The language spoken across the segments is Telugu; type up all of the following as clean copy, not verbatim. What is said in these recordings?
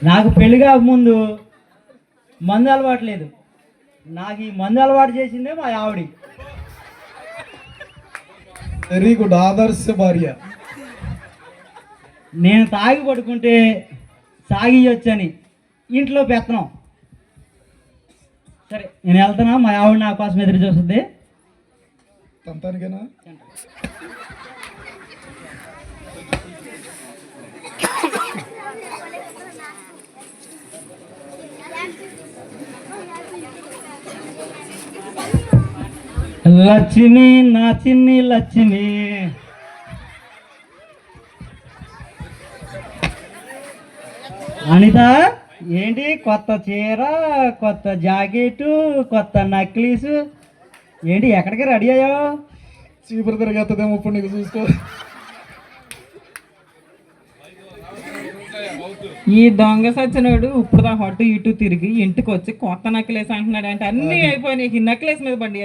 నాకు పెళ్లి కాకముందు మందు అలవాటు లేదు. నాకు ఈ మందు అలవాటు చేసిందే మా ఆవిడి. వెరీ గుడ్, ఆదర్శ భార్య. నేను తాగి పడుకుంటే సాగియొచ్చని ఇంట్లో పెత్తనం. సరే నేను వెళ్తున్నా, మా ఆవిడ నా కోసం ఎదురు చూస్తుంది. తంతానికేనా? లక్ష్మి, నా చిన్ని లక్ష్మి. అనిత, ఏంటి కొత్త చీర, కొత్త జాకెట్, కొత్త నక్లీసు, ఏంటి ఎక్కడికి రెడీ అయ్యావు? చీపురు తిరగేస్తుందేమో ఇప్పుడు నీకు చూసుకో. ఈ దొంగ సచ్చినోడు ఇప్పుడు దా హట్టు ఇటు తిరిగి ఇంటికి వచ్చి కొత్త నక్లేస్ అంటున్నాడు. అంటే అన్ని అయిపోయినాయి, ఈ నక్లేస్ మీద పడి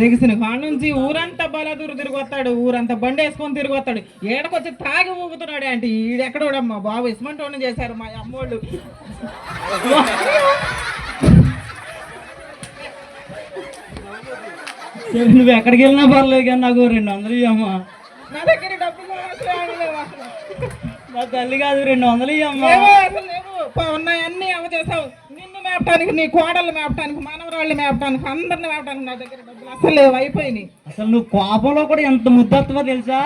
లెగిసిన కాడ నుంచి ఊరంతా బలాదూరు తిరిగి వస్తాడు, ఊరంతా బండి వేసుకొని తిరిగి వస్తాడు. ఏడకొచ్చి తాగి ఊగుతున్నాడు. అంటే ఈడెక్కడోడమ్మా బాబు ఇస్మంటోని చేశారు మా అమ్మోళ్ళు. నువ్వు ఎక్కడికి వెళ్ళినా పర్లేదు కానీ నాకు 200 ఇవ్వమ్మా. నా దగ్గర డబ్బులు నా తల్లి కాదు, 200 ఇవ్వమ్మా. ఉన్నాయి అన్ని అవ చేసావు. నిన్ను మేపటానికి, నీ కోడళ్ళు మేపటానికి, మనవరాళ్ళు మేపటానికి, అందరిని మేపటానికి నా దగ్గర డబ్బులు అసలు లేవు, అయిపోయినాయి. అసలు నువ్వు కోపంలో కూడా ఎంత ముద్దత్తువో తెలుసా?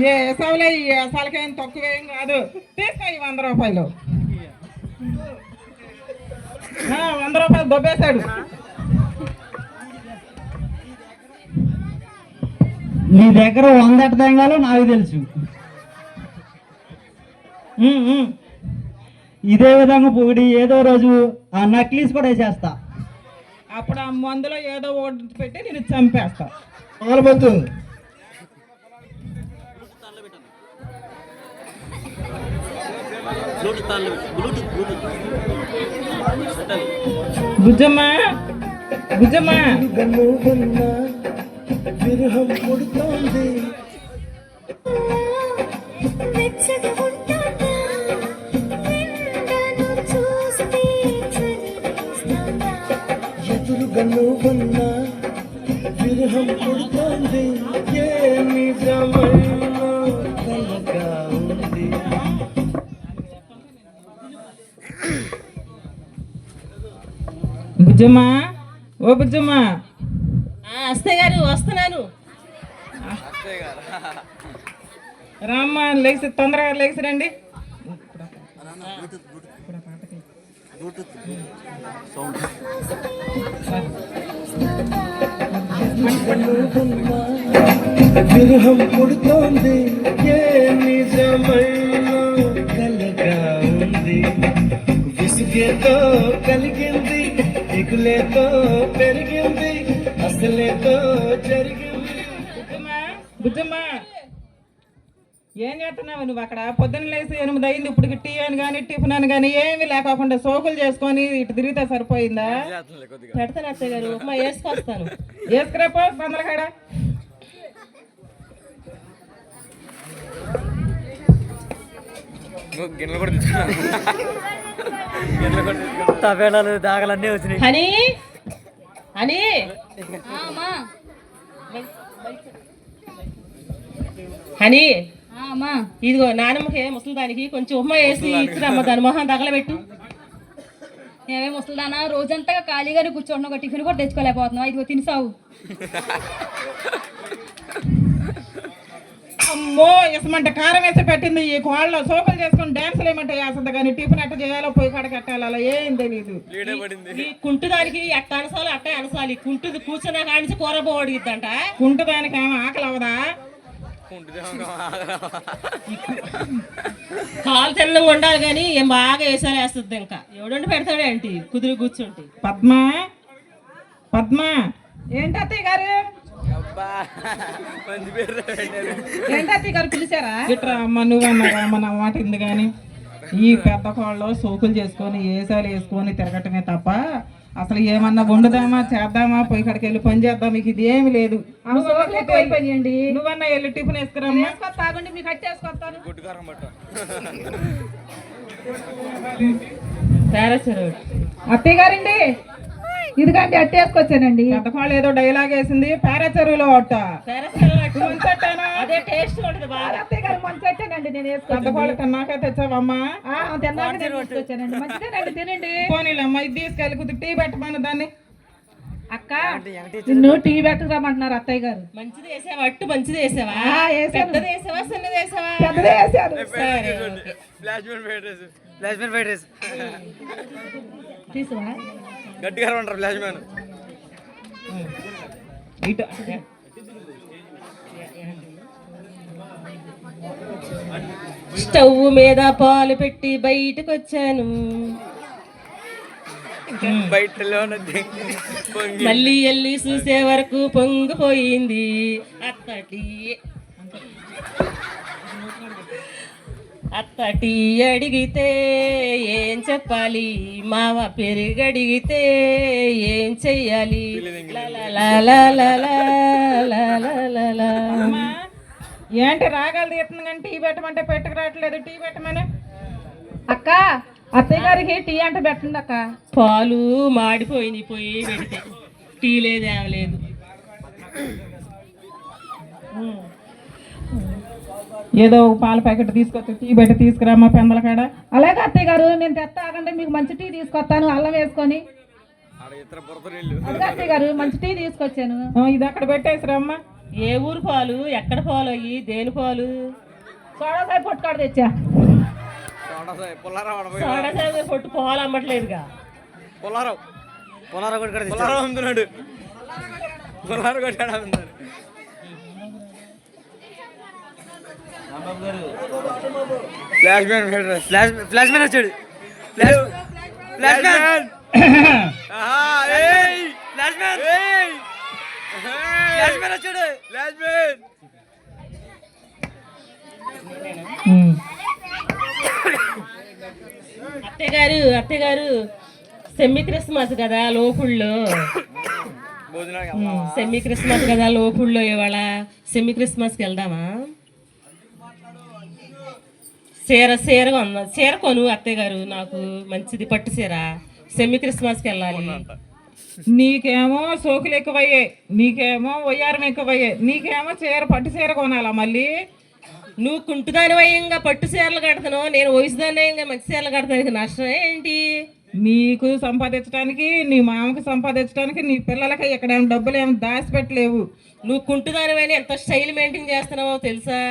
ఏ వేసావులే, ఈ వేసాలకేం తక్కువేం కాదు. తీసుకో ఈ 100 రూపాయలు. 100 రూపాయలు దొబ్బేశాడు. నీ దగ్గర 100 తెంగాలో నాకు తెలుసు. ఇదే విధంగా పొగిడి ఏదో రోజు ఆ నక్లీస్ కూడా వేసేస్తా. అప్పుడు ఆ మందులో ఏదో ఓటు పెట్టి నేను చంపేస్తా. బుజ్జమ్మా, బుజ్జమ్మా, విరహం పుడుతోంది, ఎదురుగా నువ్వున్నా విరహం పుడుతోంది, ఏ నిజమైన కలగా ఉంది. బుజ్జమ్మా, ఓ బుజ్జమ్మా. అస్తే గారు వస్తున్నాను. రామ్మా, లేచి తొందరగా లేచి రండి. విరహం పుడుతోంది, ఏ నిజమైన కలగా ఉంది. విసుగేతో కలిగింది, దిగులేతో పెరిగింది, అసలేతో జరిగింది. బుజ్జమ్మా, ఏం చేస్తున్నావు నువ్వు అక్కడ? పొద్దున్న లేసి 8 అయింది, ఇప్పుడు టీ అని కానీ టిఫిన్ అని కానీ ఏమి లేకోకుండా సోకులు చేసుకొని ఇటు తిరిగితే సరిపోయిందా? పెడతాను అత్తయ్య గారు, ఉప్మా వేసుకొస్తాను. వేసుకురాపో తొందరగా. దాగలన్నీ వచ్చినాయి. హనీ, హనీ, హనీ, ఇదిగో నానమ్మకి ముసలిదానికి కొంచెం ఉప్మా వేసి ఇచ్చిరమ్మ, దాని మొహం తగలబెట్టు. మేమే ముసలిదానా రోజంతా ఖాళీగానే కూర్చోండి, ఒక టిఫిన్ కూడా తెచ్చుకోలేకపోతున్నాం. ఇదిగో తినిసావు. అమ్మో, ఇసమంటే కారం వేసి పెట్టింది ఈ కోళ్ళలో. సోకులు చేసుకుని డాన్సులు ఏమంటే వేస్తుంది కానీ టిఫిన్ ఎట్ట చేయాలో పొయ్యి కాడ కట్టాలి, అలా ఏం తెలీదు. ఈ కుంటుదానికి ఎట్ట అనసాలి అట్టే అనసాలి. కుంటుది కూర్చున్నా కానించి కూర పోడిద్దంట. కుంటుదానికి ఏమో ఆకలి అవదా? కాలు తెల్లంగా ఉండాలి కానీ ఏం బాగా వేసాలు వేస్తుంది. ఇంకా ఎవడండి పెడతాడు ఏంటి కుదిరి కూర్చుంటే. పద్మ, పద్మ, ఏంటి అత్తయ్య గారు? ఏంటి అత్తయ్య గారు పిలిచారా? ఇట్రా అమ్మ, నువ్వన్నారా అమ్మ నా మాట ఉంది కానీ. ఈ పెద్ద కోళ్ళు సోకులు చేసుకొని ఏసాలు వేసుకొని తిరగటమే తప్ప అసలు ఏమన్నా వండుదామా చేద్దామా పోయి ఇక్కడికి వెళ్ళి పని చేద్దాం మీకు ఇది ఏమి లేదు. నువ్వన్నా వెళ్ళి టిఫిన్ వేసుకురామ్మా. తాగండి మీకు కట్టేసుకొస్తాను. అత్తయ్య గారండి ఇదిగండి అట్ట వేసుకొచ్చానండి. పెద్ద కోళ్ళు ఏదో డైలాగ్ వేసింది పారా చెరువులో అట్ట అదే టేస్ట్ ఉంటుంది బాగా. అత్తయ్య గారు మంచి నేను పెద్ద కోళ్ళు తిన్నాక తెచ్చావమ్మా. తీసుకొచ్చానండి. మంచిదేనండి తినండి. పోనీలమ్మా ఇది తీసుకెళ్ళి కొద్దిగా టీ పెట్టమని దాన్ని. అక్క నిన్ను టీ పెట్టరామంటున్నారు అత్తయ్య గారు. మంచిది వేసావా? అట్టు మంచిది వేసావా? పెద్దది వేసావా చిన్నది వేసావా? పెద్దదే వేసారు. తీసువా గట్టిగా ఉంటారు ఫ్లాష్ మ్యాన్. ఇటు స్టవ్ మీద పాలు పెట్టి బయటకు వచ్చాను. బయటలో మళ్ళీ వెళ్ళి చూసే వరకు పొంగిపోయింది. అత్తటి అడిగితే ఏం చెప్పాలి, మావ పెరుగు అడిగితే ఏం చెయ్యాలి. ఏంటి రాగాలు తీస్తుంది కానీ టీ పెట్టమంటే పెట్టుకు రావట్లేదు. టీ పెట్టమని. అక్క అత్తయ్య గారికి టీ అంటే పెట్టండి అక్క. పాలు మాడిపోయింది పోయి పెడితే టీ లేదు ఏం లేదు. ఏదో ఒక పాల ప్యాకెట్ తీసుకొచ్చి టీ పెట్టి తీసుకురామా పెందల కాడ. అలాగే అత్తయ్య గారు నేను తెస్తాగంటే మీకు మంచి టీ తీసుకొస్తాను అల్లం వేసుకొని. అదే అత్తయ్య గారు మంచి టీ తీసుకొచ్చాను. ఇది అక్కడ పెట్టేసిరమ్మా. ఏ ఊరు పాలు ఎక్కడ పాలు అయ్యి దేని పాలు? సోడాసాయి పొట్టుకాడ తెచ్చా. సోడాసాయి పొట్టు పాలు అమ్మట్లేదుగా. అమ్ముతున్నాడు. ఫ్లాష్ మ్యాన్ ఫ్లాష్ మ్యాన్ వచ్చాడు. Flash man flash man flash man వచ్చాడు. ఫ్లాష్ మ్యాన్ అత్తయ్య గారు సెమీ క్రిస్మస్ కదా లోపుల్లో. సెమీ క్రిస్మస్ కదా లోపుల్లో ఇవాళ సెమీ క్రిస్మస్కి వెళ్దామా? చీర కొందాం. చీర కొను అత్తయ్య గారు నాకు మంచిది పట్టు చీర. సెమీ క్రిస్మస్కి వెళ్ళాలి. నీకేమో సోకులు ఎక్కువయ్యాయి, నీకేమో వయ్యారం ఎక్కువయ్యాయి, నీకేమో చీర పట్టు చీర కొనాలా మళ్ళీ. నువ్వు కుంటుదాని వయంగా పట్టు చీరలు కడతాను, నేను వయసుదాని మంచి చీరలు కడతానికి నష్టం ఏంటి? నీకు సంపాదించడానికి నీ మామకు సంపాదించడానికి నీ పిల్లలకి ఇక్కడ డబ్బులు ఏమి దాచిపెట్టలేవు. నువ్వు కుంటుదానివైనా ఎంత స్టైల్ మెయింటైన్ చేస్తున్నావో తెలుసా?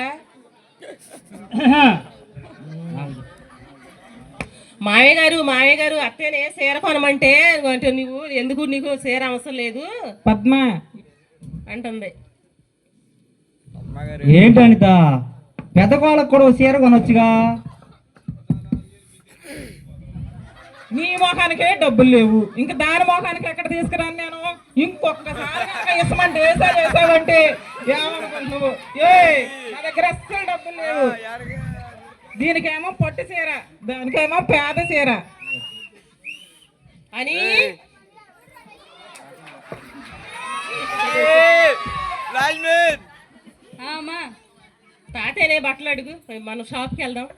మామయ్య గారు అత్తేనే చీర కొనమంటే అంటే నువ్వు ఎందుకు నీకు చీర అవసరం లేదు పద్మ అంటుంది. ఏంటనిత పెద్ద కోళ్ళకు కూడా చీర కొనొచ్చుగా. నీ మొఖానికే డబ్బులు లేవు, ఇంకా దాని మొఖానికి ఎక్కడ తీసుకురాను నేను. ఇంకొకసారి ఇస్తామంటే వేసావంటే ఏమనుకుంటున్నావు? నా దగ్గర అస్సలు డబ్బులు లేవు. దీనికేమో పట్టు చీర, దానికేమో పేద చీర అని తాతయ్యనే బట్టలు అడుగు, మనం షాప్కి వెళ్దాం.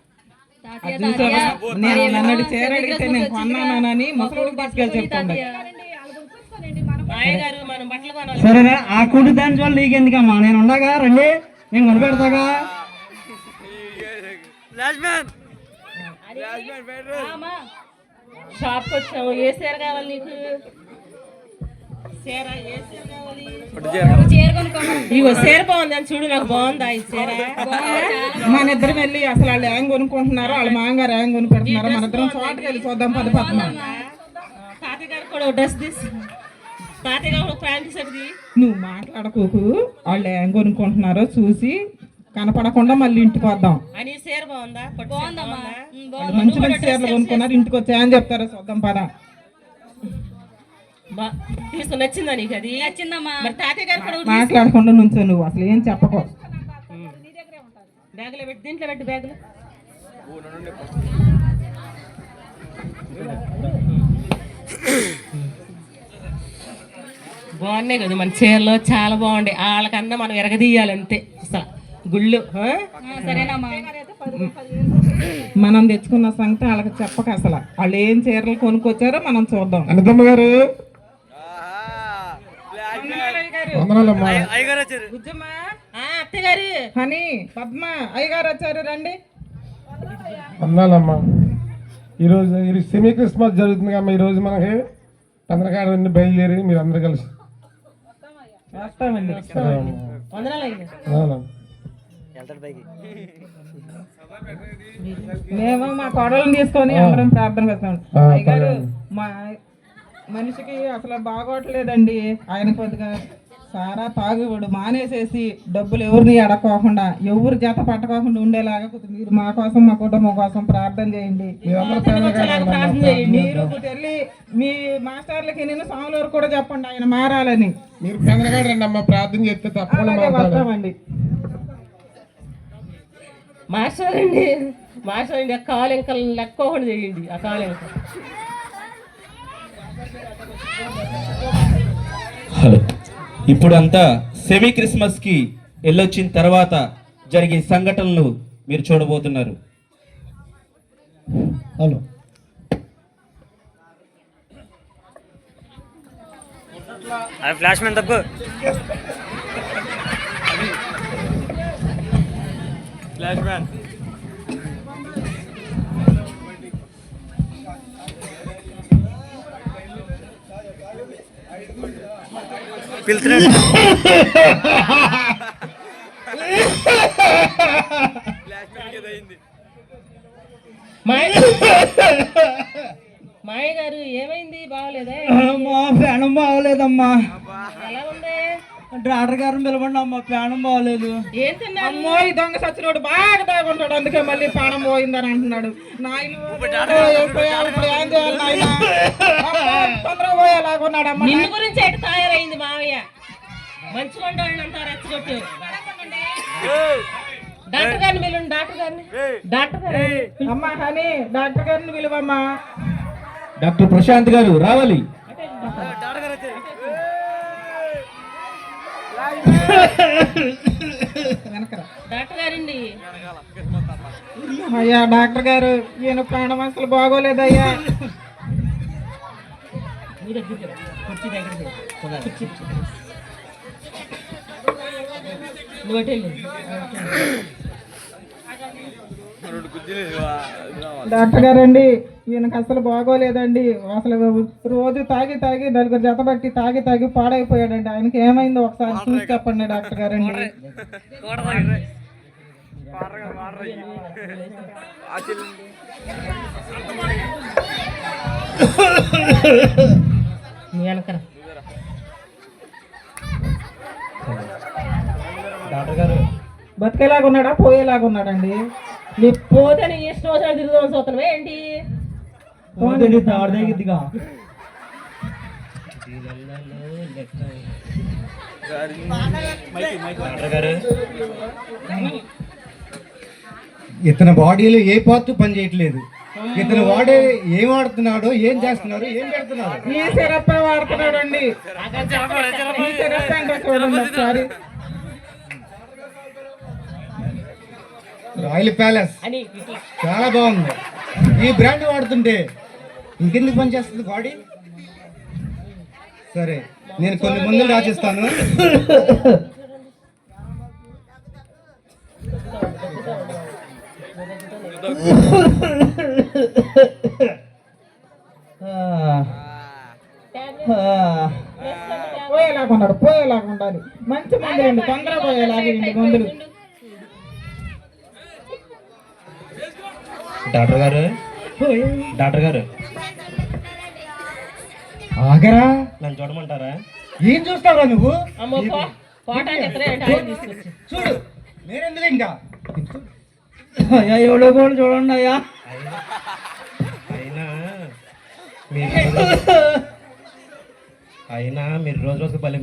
నేను నన్ను చీర అడిగితే నేను కొన్నానని ముసలోడికి తీసుకెళ్ళి చెప్తాను. మామయ్య గారు మనం బట్టలు కొనాలి. సరేనా ఆ కుడి దాని వల్ల నీకెందుకమ్మా, నేను ఉండగా రండి నేను కొనిపెడతాగా. షాప్కి వచ్చాము. ఏ చీర కావాలి నీకు? చీర ఏ చీర కావాలి? ఇగో చీర బాగుంది అని చూడు, నాకు బాగుందా ఈ చీర? మన ఇద్దరం వెళ్ళి అసలు వాళ్ళు ఏం కొనుక్కుంటున్నారో, వాళ్ళ మామగారు ఏం కొనుక్కుంటున్నారో మన ఇద్దరం చోటకి వెళ్ళి చూద్దాం. పద్మ తాతయ్య గారు కూడా డ్రెస్ తీసి, తాతయ్య గారు ప్యాంట్ తీసేది. నువ్వు మాట్లాడకోకు, వాళ్ళు ఏం కొనుక్కుంటున్నారో చూసి కనపడకుండా మళ్ళీ ఇంటికి వద్దాం. అని చీర బాగుందా? మంచి మంచి చీరలు కొనుక్కున్నారు, ఇంటికి వచ్చాయని చెప్తారో చూద్దాం పదా. తీసుకుని నచ్చిందా నీకు? అది నచ్చిందమ్మా. మరి తాతయ్య గారు కూడా మాట్లాడకుండా నుంచో, నువ్వు అసలు ఏం చెప్పకో. బ్యాగులో పెట్టి, దీంట్లో పెట్టి బ్యాగులో. బాగున్నాయి కదా మన చీరలో, చాలా బాగుండే. వాళ్ళకన్నా మనం ఎరగదీయాలి అంతే అసలు గుళ్ళు. సరేనమ్మా. మనం తెచ్చుకున్న సంగతి వాళ్ళకి చెప్పక అసలు వాళ్ళు ఏం చీరలు కొనుక్కొచ్చారో మనం చూద్దాం. అన్నదమ్మ గారు వందనాలయ్య గారు. అయ్యగారు వచ్చారు. బుజ్జమ్మ, అత్తగారు, హనీ, పద్మ, అయ్యగారు వచ్చారు, రండి. అన్నాలమ్మా. ఈరోజు సెమీ క్రిస్మస్ జరుగుతుంది కమ్మా. ఈరోజు మనకి పందరకాడ నుండి బయలుదేరి మీరు అందరు కలిసి వస్తామండి. వందనాలు అయ్యగారు. వెళ్తాడు పైకి. మేము మా కోడలను తీసుకొని అందరం ప్రార్థన చేస్తాం. అయ్యగారు, మా మనిషికి అసలు బాగోట్లేదండి. ఆయన కొద్దిగా సారా తాగుబడు మానేసేసి డబ్బులు ఎవరిని అడగకోకుండా ఎవరు జత పట్టుకోకుండా ఉండేలాగా కొద్దిగా మీరు మా కోసం, మా కుటుంబం కోసం ప్రార్థన చేయండి. మీరు వెళ్ళి మీ మాస్టర్లకి నేను స్వాములు కూడా చెప్పండి ఆయన మారాలని. మీరు పెందరగాడు రండి అమ్మా, ప్రార్థన చేస్తే తప్పకుండా వస్తామండి. మాస్టర్ అండి, మాస్టర్ అండి, ఆ కాలు ఇంకా లెక్కోకుండా చేయండి. ఆ కాలు ఇంకా హలో. ఇప్పుడు అంతా సెమీ క్రిస్మస్కి వెళ్ళొచ్చిన తర్వాత జరిగే సంఘటనలు మీరు చూడబోతున్నారు. హలో. ఫ్లాష్ మ్యాన్ తప్పు. ఫ్లాష్ మ్యాన్ పిలుతున్నాడు. మాయ గారు ఏమైంది? బాగోలేదా? అమ్మా ప్రాణం బాగోలేదమ్మా. ఎలా ఉంది? డాక్టర్ గారిని పిలవండి అమ్మా, ప్రాణం బాగోలేదు. ఏం తిన్నారు? అమ్మో ఈ దొంగ సచ్చినోడు బాగా తాగుంటాడు, అందుకే మళ్ళీ ప్రాణం పోయిందని అంటున్నాడు. నాయన ఇప్పుడు ఏం చేయాలి నాయన? తొందరగా పోయేలాగున్నాడమ్మా. నిన్ను గురించి ఎటు తయారైంది మావయ్య? మంచి వంటోళ్ళని అంతా రెచ్చగొట్టు. డాక్టర్ గారిని పిలవండి, డాక్టర్ గారిని. డాక్టర్ గారు అమ్మా హనీ, డాక్టర్ గారిని పిలువమ్మా. డాక్టర్ ప్రశాంత్ గారు రావాలి. డాక్టర్ గారండి. అయ్యా డాక్టర్ గారు, ఈయన ప్రాణం అసలు బాగోలేదయ్యా. మీ దగ్గరికి రా. కుర్చీ దగ్గరికి రా. కుర్చీ. నువ్వు అటు వెళ్ళు. డాక్టర్ గారండి, ఈయనకు అసలు బాగోలేదండి. అసలు రోజు తాగి తాగి నలుగురు జత బట్టి తాగి తాగి పాడైపోయాడండి. ఆయనకి ఏమైందో ఒకసారి చూసి చెప్పండి డాక్టర్ గారండి. నీ వెనకరా. డాక్టర్ గారు బతికేలాగా ఉన్నాడా పోయేలాగా ఉన్నాడండి? నీ పోతే నీ ఇష్టం వచ్చిన తిరుగుదాం చూస్తున్నావే ఏంటి? పోతండి తాడు తగ్గిద్దిగా. ఇతని బాడీలో ఏ పార్ట్ పని చేయట్లేదు. ఇతను వాడే ఏం వాడుతున్నాడో, ఏం చేస్తున్నాడో, ఏం పెడుతున్నాడు. ఈ సిరప్ వాడుతున్నాడండి. ఈ సిరప్ అంటే చూడండి ఒకసారి. రాయల్ ప్యాలెస్ అని ఇట్లా చాలా బాగుంది. ఈ బ్రాండ్ వాడుతుంటే ఇంకెందుకు పని చేస్తుంది బాడీ? సరే, నేను కొన్ని మందులు రాసిస్తాను. పోయేలాగా ఉన్నాడు, పోయేలాగా ఉండాలి. మంచి మందులు అండి, తొందరగా పోయేలాగా మందులు. డాక్టర్ గారు, డాక్టర్ గారు ఆగరా, నన్ను చూడమంటారా? ఏం చూస్తావురా నువ్వు? అమ్మో పోటానికి ఎత్తరే అంటే ఆయన తీసుకొచ్చి చూడు, నేనెందుకు ఇంకా అయ్యా ఎవడో కూడా చూడండి అయ్యా. అయినా మీరు రోజు రోజు భలే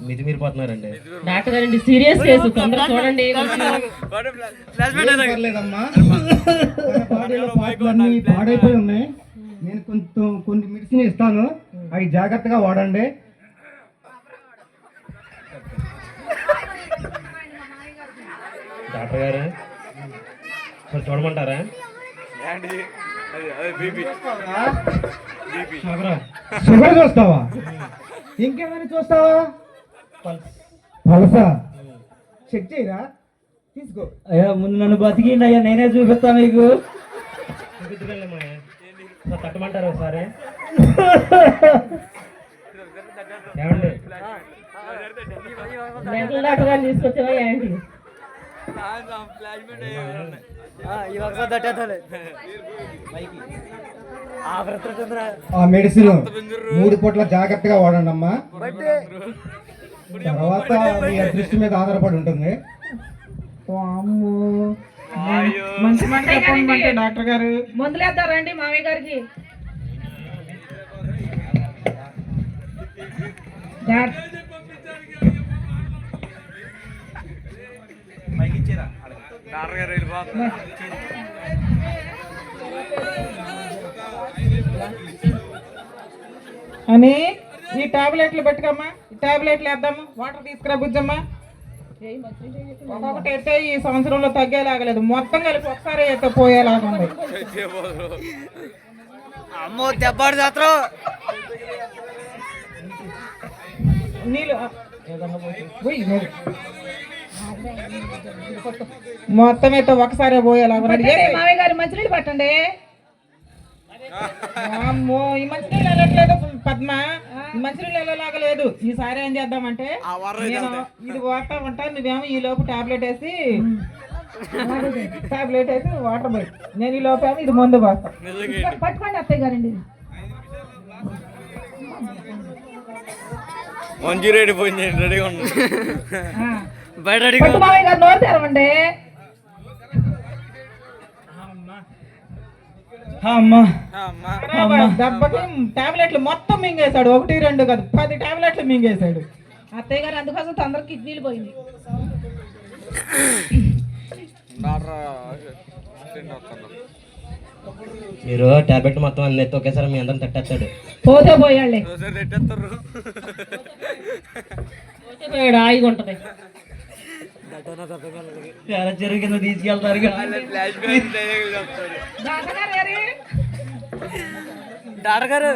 మితిమీరిపోతున్నారండి. డాక్టర్ గారండి, సీరియస్ కేసు, తొందరగా చూడండి. పర్లేదమ్మా, బాడీలో పాటలన్నీ పాడైపోయి ఉన్నాయి. నేను కొన్ని మెడిసిన్ ఇస్తాను, అవి జాగ్రత్తగా వాడండి. డాక్టర్ గారు కొంచెం చూడమంటారా? షుగర్ చూస్తావా? ఇంకేమైనా చూస్తావా? పలసా చెక్ చేయరా? తీసుకో. అయ్యా ముందు నన్ను బతికిండి అయ్యా, నేనే చూపిస్తా మీకు. తట్టమంటారా ఒకసారి? ఏమండి మెంటల్ డాక్టర్ గారు తీసుకొచ్చావా ఏంటి? ఆ మెడిసిన్ 3 పూట్ల జాగ్రత్తగా వాడండి అమ్మా. తర్వాత మీ అదృష్టం మీద ఆధారపడి ఉంటుంది. మంచి మాట చెప్పమంటే డాక్టర్ గారు మందులేద్దారండి మామయ్య గారికి. అని ఈ టాబ్లెట్లు పెట్టుకమ్మా, ఈ టాబ్లెట్లు వేద్దాము. వాటర్ తీసుకురా బుజ్జమ్మా. ఒక్కొక్కటి అయితే ఈ సంవత్సరంలో తగ్గేలాగలేదు, మొత్తం కలిపి ఒకసారి అయితే పోయేలాగా ఉంది. అమ్మో దెబ్బాడు జాత్ర. నీళ్ళు మొత్తం అయితే ఒకసారి పోయేలాగా మామయ్య గారు మంచినీళ్ళు పట్టండి. అమ్మో ఈ మంచినీళ్ళు వెళ్ళట్లేదు పద్మ, ఈ మంచినీళ్ళు వెళ్ళలాగా లేదు. ఈసారి ఏం చేద్దామంటే నేను ఇది వాటర్ ఉంటా, నువ్వేమో ఈ లోపు టాబ్లెట్ వేసి వాటర్ పోయి, నేను ఈ లోపు ఏమో ఇది ముందు పోస్తా. పట్టుకోండి అత్తయ్య గారండి. 108 ఫోన్ చేయండి, రెడీగా ఉంది. బయట మామయ్య గారు నోరు తెరవండి. దెబ్బకి టాబ్లెట్లు మొత్తం మింగేశాడు, 1, 2 కాదు 10 టాబ్లెట్లు మింగేశాడు. అత్తయ్య గారు అందుకోసం తొందర కిడ్నీలు పోయింది. మీరు టాబ్లెట్ మొత్తం అన్ని ఎత్తి ఒకేసారి మీ అందరం తట్టేస్తాడు. పోతే పోయాళ్ళే, పోతే పోయాడు, హాయిగా ఉంటది. చాలా చెరువు కింద తీసుకెళ్తారు. డాక్టర్ గారు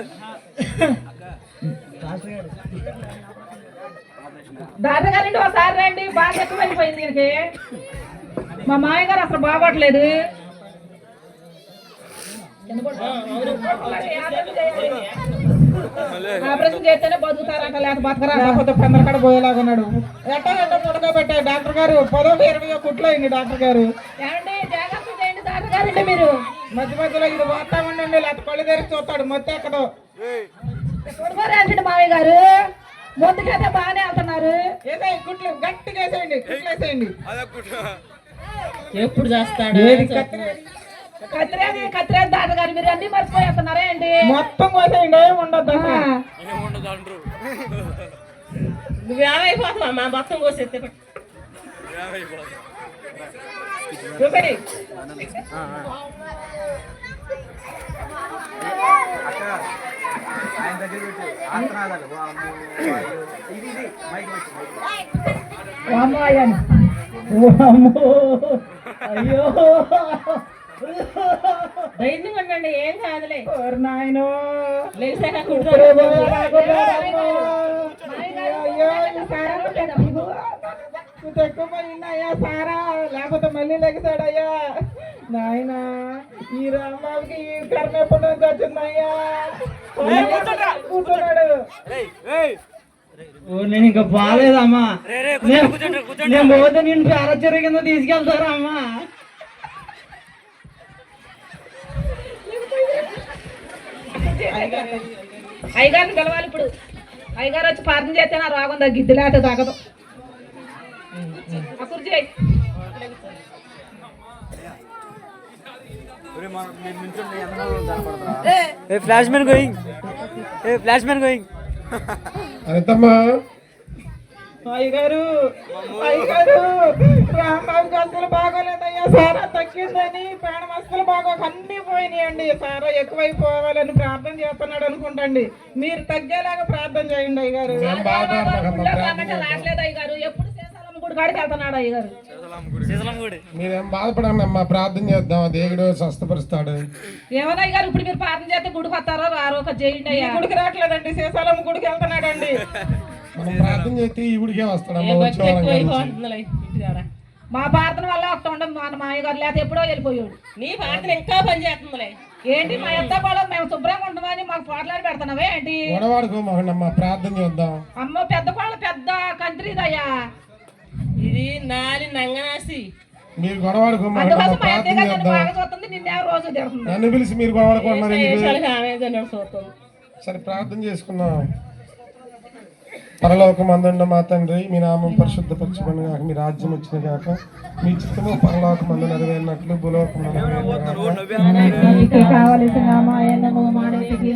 డాక్టర్ గారు ఒకసారి రండి, బాగా ఎక్కువ వెళ్ళిపోయింది దీనికి. మా మామయ్య గారు అసలు బాగోట్లేదు. ఆపరేషన్ చేస్తేనే బతుకుతారంట, లేక బతకరా. లేకపోతే పెందరకాడ పోయేలాగా ఉన్నాడు. ఎట్టో ముడకబెట్టే డాక్టర్ గారు 10, 20 కుట్లు అయింది డాక్టర్ గారు. ఏమండి జాగ్రత్త చేయండి డాక్టర్ గారు. మీరు మధ్య మధ్యలో ఇది పోతా ఉండండి, లేకపోతే కళ్ళు తెరిచి చూస్తాడు, మొత్తం ఎక్కడో. చూడబోరేంటండి మామయ్య గారు, ముందుకైతే బాగానే వెళ్తున్నారు. వేసేయండి కుట్లు, గట్టిగా వేసేయండి, కుట్లు వేసేయండి. ఎప్పుడు చేస్తాడు కత్తిరేది డాక్టర్ గారు, మీరు అన్ని మర్చిపోయేస్తున్నారా ఏంటి? మొత్తం కోసేయండి, ఏమి ఉండదు. నువ్వేమైపోతున్నావు మా మొత్తం కోసేస్తే చూపండి. అయ్యో ధైర్యం ఉండండి, ఏం కాదులే. నాయనో లేచాక ఎక్కువయ్యా సారా, లేకపోతే మళ్ళీ లెగిసాడయ్యా. నాయన ఈ రాంబాబుకి ఈ కర్మ ఎప్పటి నుంచి వచ్చిందయ్యా, కూర్చున్నాడు. నేను ఇంకా బాగాలేదమ్మా, నేను పోతే నేను చాలా చెరువు కింద తీసుకెళ్తారా అమ్మా. అయ్యగారిని కలవాలి ఇప్పుడు. అయ్యగారు వచ్చి ప్రార్థన చేస్తే నా రోగం తగ్గిద్ది, లేకపోతే తగ్గదు. Flash man going, flash man going. అనితమ్మా అయ్యగారు రాంబాబుకి అసలు బాగోలేదయ్యా, సారా తగ్గిందని ప్రాణం అసలు బాగోక అన్ని పోయినాయండి. సారా ఎక్కువైపోవాలని ప్రార్థన చేస్తున్నాడు అనుకుంటండి. మీరు తగ్గేలాగా ప్రార్థన చేయండి అయ్యగారు. రావట్లేదు అయ్యగారు, ఎప్పుడు శేషాలమ్మ గుడి కాడికి వెళ్తున్నాడు అయ్యగారు. మీరేం బాధపడండి అమ్మా, ప్రార్థన చేద్దాం, దేవుడు స్వస్థపరుస్తాడు. ఏమన్నా అయ్యగారు, ఇప్పుడు మీరు ప్రార్థన చేస్తే గుడికి వస్తారో రారో ఒక చేయండి అయ్యా. గుడికి రావట్లేదండి, శేషాలమ్మ గుడికి వెళ్తున్నాడండి. మనం ప్రార్థన చేస్తే ఈ గుడికే వస్తాడమ్మా, వచ్చేవాళ్ళం. మా ప్రార్థన వల్ల వస్తా ఉండం మా మామయ్య గారు, లేకపోతే ఎప్పుడో వెళ్ళిపోయాడు. నీ ప్రార్థన ఇంకా పని చేస్తుందిలే. ఏంటి మా ఎంత కూడా మేము శుభ్రంగా ఉండమని మాకు పోట్లాడి పెడుతున్నావే ఏంటి? గొడవాడుకోమాకండమ్మా, ప్రార్థన చేద్దాం. అమ్మ పెద్ద కోళ్ళ పెద్ద కంట్రీదయ్యా ఇది నాని నంగనాసి. మీరు గొడవాడుకోమాకండి, అందుకోసం మా ప్రార్థన అత్తయ్య గారు చేద్దాం. బాగా చూస్తుంది, నిన్నే రోజు తిడుతుంది. నన్ను పిలిచి మీరు గొడవాడుకుంటున్నారు ఎందుకు? చూస్తుంది. సరే ప్రార్థన చేసుకున్నాం. పరలోకమందుండ మా తండ్రి, మీ నామం పరిశుద్ధపరచబడిన గాక, మీ రాజ్యం వచ్చిన గాక, మీ చిత్తము పరలోకమందు నెరవేరినట్లు భూలోకమందు నెరవేరుగాక. కావలసిన మాయనము మానేటికి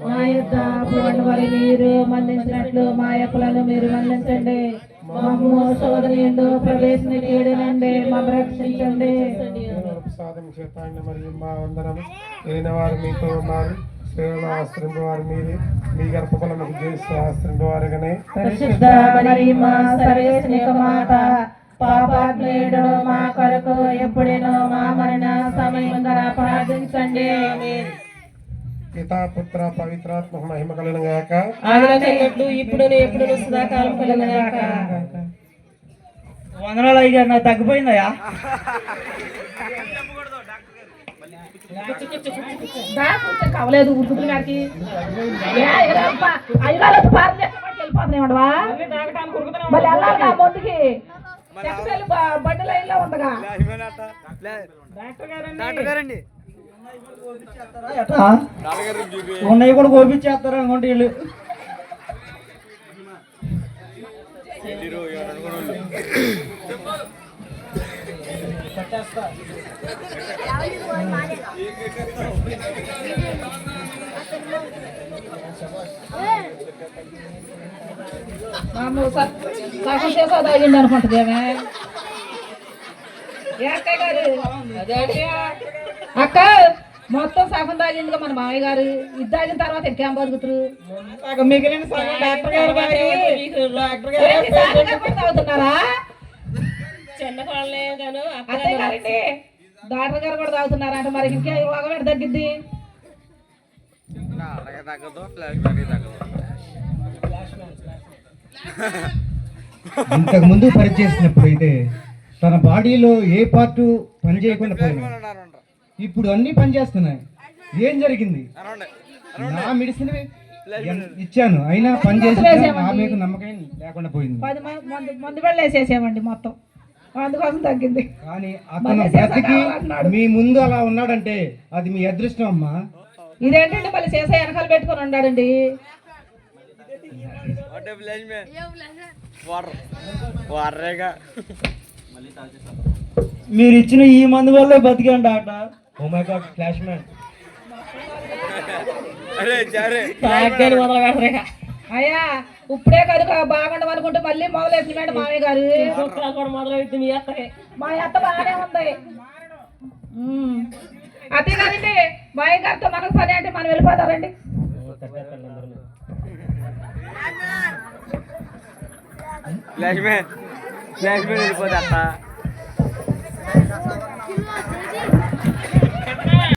మా యొక్క అప్పులను మరి మీరు మన్నించినట్లు మా అప్పులను మీరు మన్నించండి. మమ్ము శోధనయందు ప్రవేశించండి, మమ్మ రక్షించండి. సాధన చేత మరియు మా అందరం వెళ్ళిన వారు మీతో ఉన్నారు. స్త్రీలను ఆశ్రయింపు వారు మీరే, మీ గర్భఫలముకు చేసి ఆశ్రయింపు వారుగానే. పరిశుద్ధ మరియమ్మ సర్వేశ్వరుని మాత, పాపాత్ముడు మా కొరకు ఎప్పుడైనా మా మరణ సమయంగా ప్రార్థించండి. పితా పుత్ర పవిత్రాత్మ మహిమ కలుగును గాక. ఇప్పుడు ఎప్పుడు సదాకాలం కలుగుగాక. వందనాలు అయ్యగారు, నాకు తగ్గిపోయిందయ్యా. కావలేదు ఉరుకుతులు గారికి వెళ్ళిపోతున్నాయమ్మా. మళ్ళీ వెళ్ళాలి ముందుకి, బండి లైన్ లో ఉందగా. ఉన్నవి కూడా కోపించేస్తారు అనుకోండి వీళ్ళు. సగం చేసా తాగిండి అనుకుంటుంది అక్క. మొత్తం సగం తాగిందిగా మన మామయ్య గారు. ఇది తాగిన తర్వాత ఇంకేం బతుకుతారు? మిగిలిన తాగుతున్నారా? చిన్న కోళ్ళే గాను అత్తయ్య గారండి, డాక్టర్ గారు కూడా తాగుతున్నారా అంటే మరి ఇంకే రోగం ఎక్కడ తగ్గిద్ది? ఇంతకు ముందు పరీక్ష చేసినప్పుడు అయితే తన బాడీలో ఏ పార్ట్ పని చేయకుండా పోయినాయి, ఇప్పుడు అన్ని పని చేస్తున్నాయి. ఏం జరిగింది? నా మెడిసిన్ ఇచ్చాను, అయినా పని చేసి నా మీద నమ్మకం లేకుండా పోయింది. 10 మందు బిళ్ళ వేసేసామండి మొత్తం, అందుకోసం తగ్గింది. కానీ అతను బ్రతికి మీ ముందు అలా ఉన్నాడంటే అది మీ అదృష్టం అమ్మా. ఇదేంటండి మళ్ళీ చేసే వెనకాల పెట్టుకొని ఉన్నాడండి. మీరు ఇచ్చిన ఈ మందు వల్లే బతికాను doctor. Oh my God, flash man. అయ్యా ఇప్పుడే కనుక బాగుండవు అనుకుంటే మళ్ళీ మొదలెట్టినాడు మామయ్య గారు. కూడా మొదలెట్టి మీ అత్తకే. మా అత్త బాగానే ఉంది. అదే కదండి మామయ్య గారితో మనకు పని అంటే మనం వెళ్ళిపోతారండి. ఫ్లాష్ మ్యాన్ వెళ్ళిపోతా.